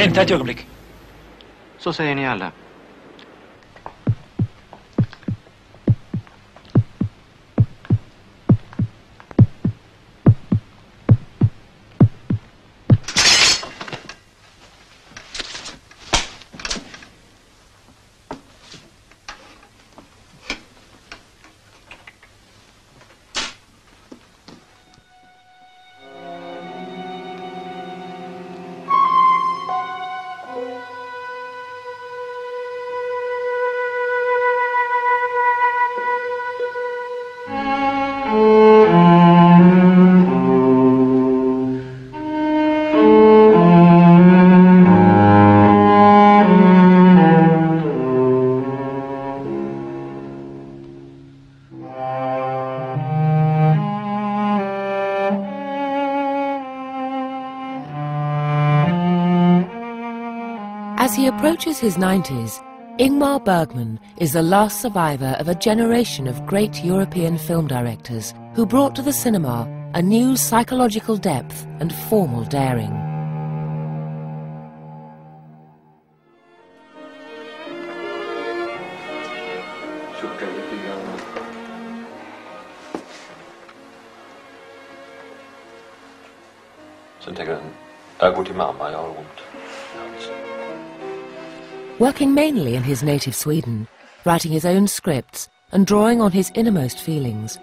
Vänta ett ögonblick. Så säger ni alla. As he approaches his 90s, Ingmar Bergman is the last survivor of a generation of great European film directors who brought to the cinema a new psychological depth and formal daring. Sen tänker han, jag går till mamma, jag har ont. Working mainly in his native Sweden, writing his own scripts and drawing on his innermost feelings,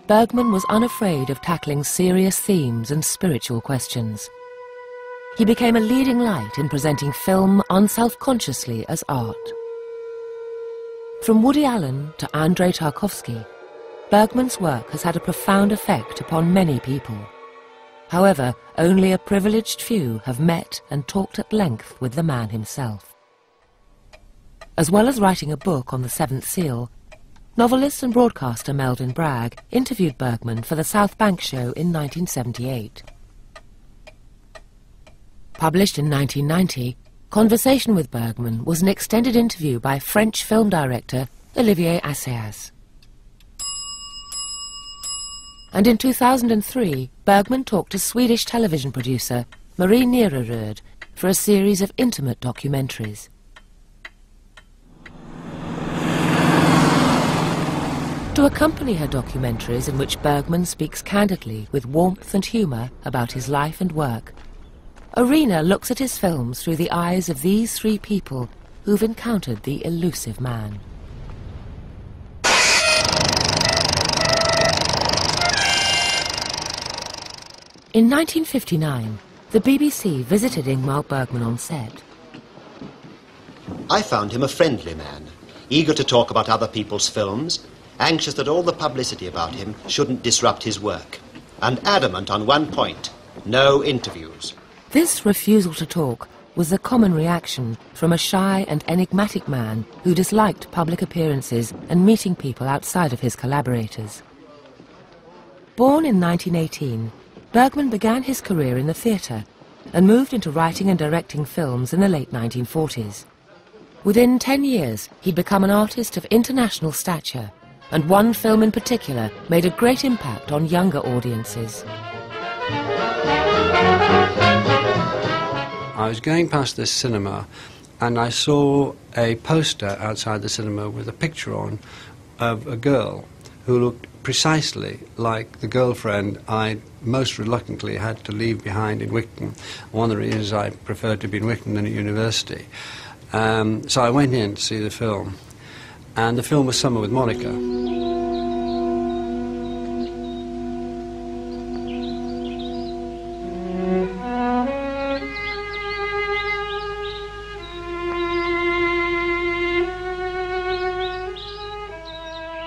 Bergman was unafraid of tackling serious themes and spiritual questions. He became a leading light in presenting film unself-consciously as art. From Woody Allen to Andrei Tarkovsky, Bergman's work has had a profound effect upon many people. However, only a privileged few have met and talked at length with the man himself. As well as writing a book on the Seventh Seal, novelist and broadcaster Melvyn Bragg interviewed Bergman for the South Bank show in 1978. Published in 1990, Conversation with Bergman was an extended interview by French film director Olivier Assayas. And in 2003, Bergman talked to Swedish television producer Marie Nereröd for a series of intimate documentaries. To accompany her documentaries, in which Bergman speaks candidly with warmth and humour about his life and work, Arena looks at his films through the eyes of these three people who've encountered the elusive man. In 1959, the BBC visited Ingmar Bergman on set. I found him a friendly man, eager to talk about other people's films, anxious that all the publicity about him shouldn't disrupt his work, and adamant on one point: no interviews. This refusal to talk was the common reaction from a shy and enigmatic man who disliked public appearances and meeting people outside of his collaborators. Born in 1918, Bergman began his career in the theatre and moved into writing and directing films in the late 1940s. Within 10 years, he'd become an artist of international stature, and one film in particular made a great impact on younger audiences. I was going past this cinema and I saw a poster outside the cinema with a picture on of a girl who looked precisely like the girlfriend I most reluctantly had to leave behind in Wigton. One of the reasons I preferred to be in Wigton than at university. So I went in to see the film, and the film was Summer with Monica.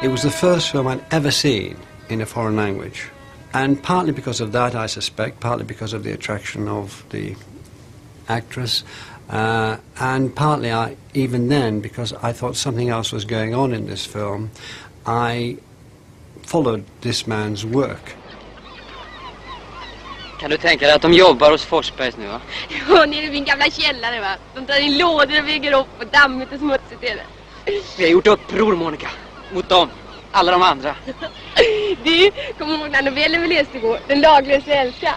It was the first film I'd ever seen in a foreign language, and partly because of that, I suspect, partly because of the attraction of the actress, and partly, even then, because I thought something else was going on in this film, I followed this man's work. Kan du tänka dig att de jobbar hos Forsbergs nu, va? Ja, nere i min gamla källare, va? De tar in lådor och bygger upp, och dammigt och smutsigt är det. Vi har gjort uppror, Monica, mot dem, alla de andra. Du, kommer ihåg när novellen vi läste igår? Den laglösa älska.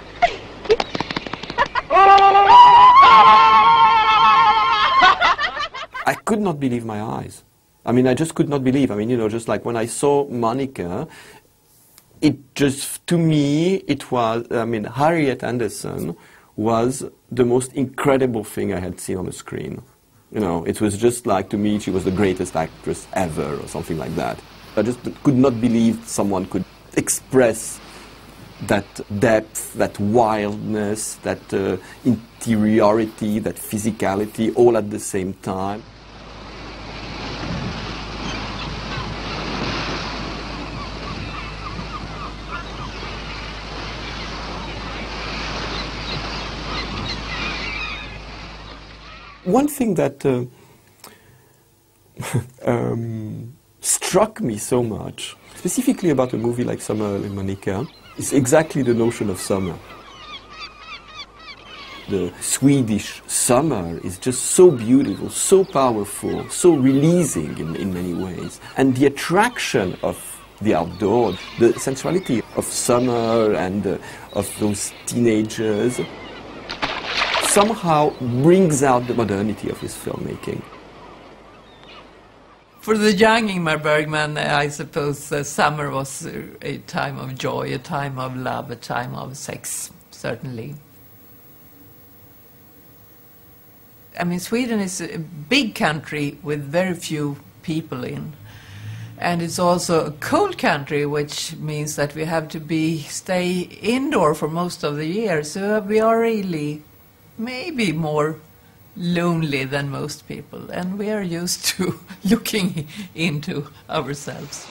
could not believe my eyes. I mean, I just could not believe. I mean, you know, just like when I saw Monica, it just, to me, it was, I mean, Harriet Anderson was the most incredible thing I had seen on the screen. You know, it was just like, to me, she was the greatest actress ever, or something like that. I just could not believe someone could express that depth, that wildness, that interiority, that physicality, all at the same time. One thing that struck me so much, specifically about a movie like Summer in Monica, is exactly the notion of summer. The Swedish summer is just so beautiful, so powerful, so releasing in many ways. And the attraction of the outdoor, the sensuality of summer and of those teenagers, somehow brings out the modernity of his filmmaking. For the young Ingmar Bergman, I suppose summer was a time of joy, a time of love, a time of sex, certainly. I mean, Sweden is a big country with very few people in. And it's also a cold country, which means that we have to stay indoor for most of the year. So we are really maybe more lonely than most people, and we are used to looking into ourselves.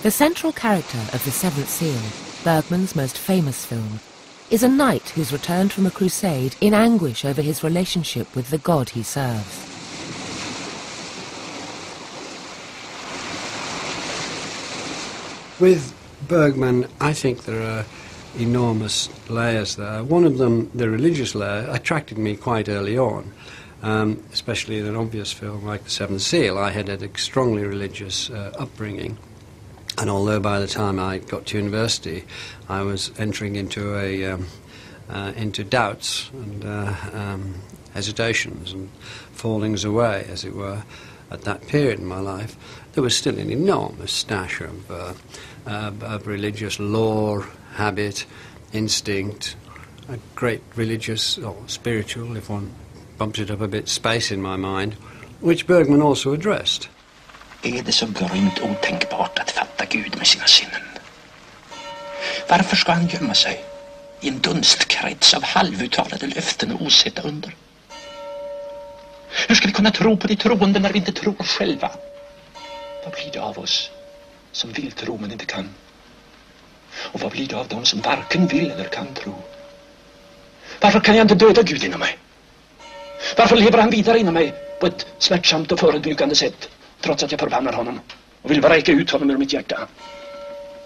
The central character of The Seventh Seal, Bergman's most famous film, is a knight who's returned from a crusade in anguish over his relationship with the god he serves. With Bergman, I think there are enormous layers there. One of them, the religious layer, attracted me quite early on, especially in an obvious film like The Seventh Seal. I had a strongly religious upbringing, and although by the time I got to university, I was entering into into doubts and hesitations and fallings away, as it were, at that period in my life, there was still an enormous stash of religious lore, habit, instinct, a great religious or spiritual, if one bumps it up a bit, space in my mind, which Bergman also addressed. Är det så grymt otänkbart att fatta Gud med sina sinnen? Varför ska han gömma sig i en dunstkrets av halvuttalade löften och osedda under? Hur ska vi kunna tro på de troende när vi inte tror själva? Vad blir det av oss som vill tro men inte kan? Och vad blir det av dem som varken vill eller kan tro? Varför kan jag inte döda Gud inom mig? Varför lever han vidare inom mig på ett smärtsamt och förödmjukande sätt, trots att jag förbannar honom och vill vräka ut honom ur mitt hjärta?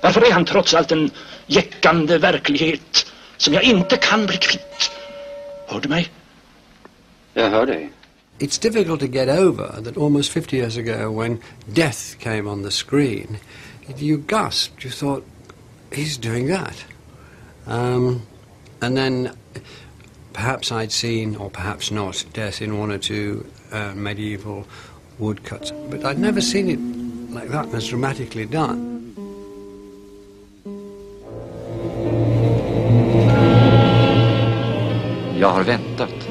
Varför är han trots allt en jäckande verklighet som jag inte kan bli kvitt? Hör du mig? Jag hör dig. It's difficult to get over that almost 50 years ago, when death came on the screen, you gasped, you thought, he's doing that. And then perhaps I'd seen, or perhaps not, death in one or two medieval woodcuts, but I'd never seen it like that, as dramatically done. Jag har väntat.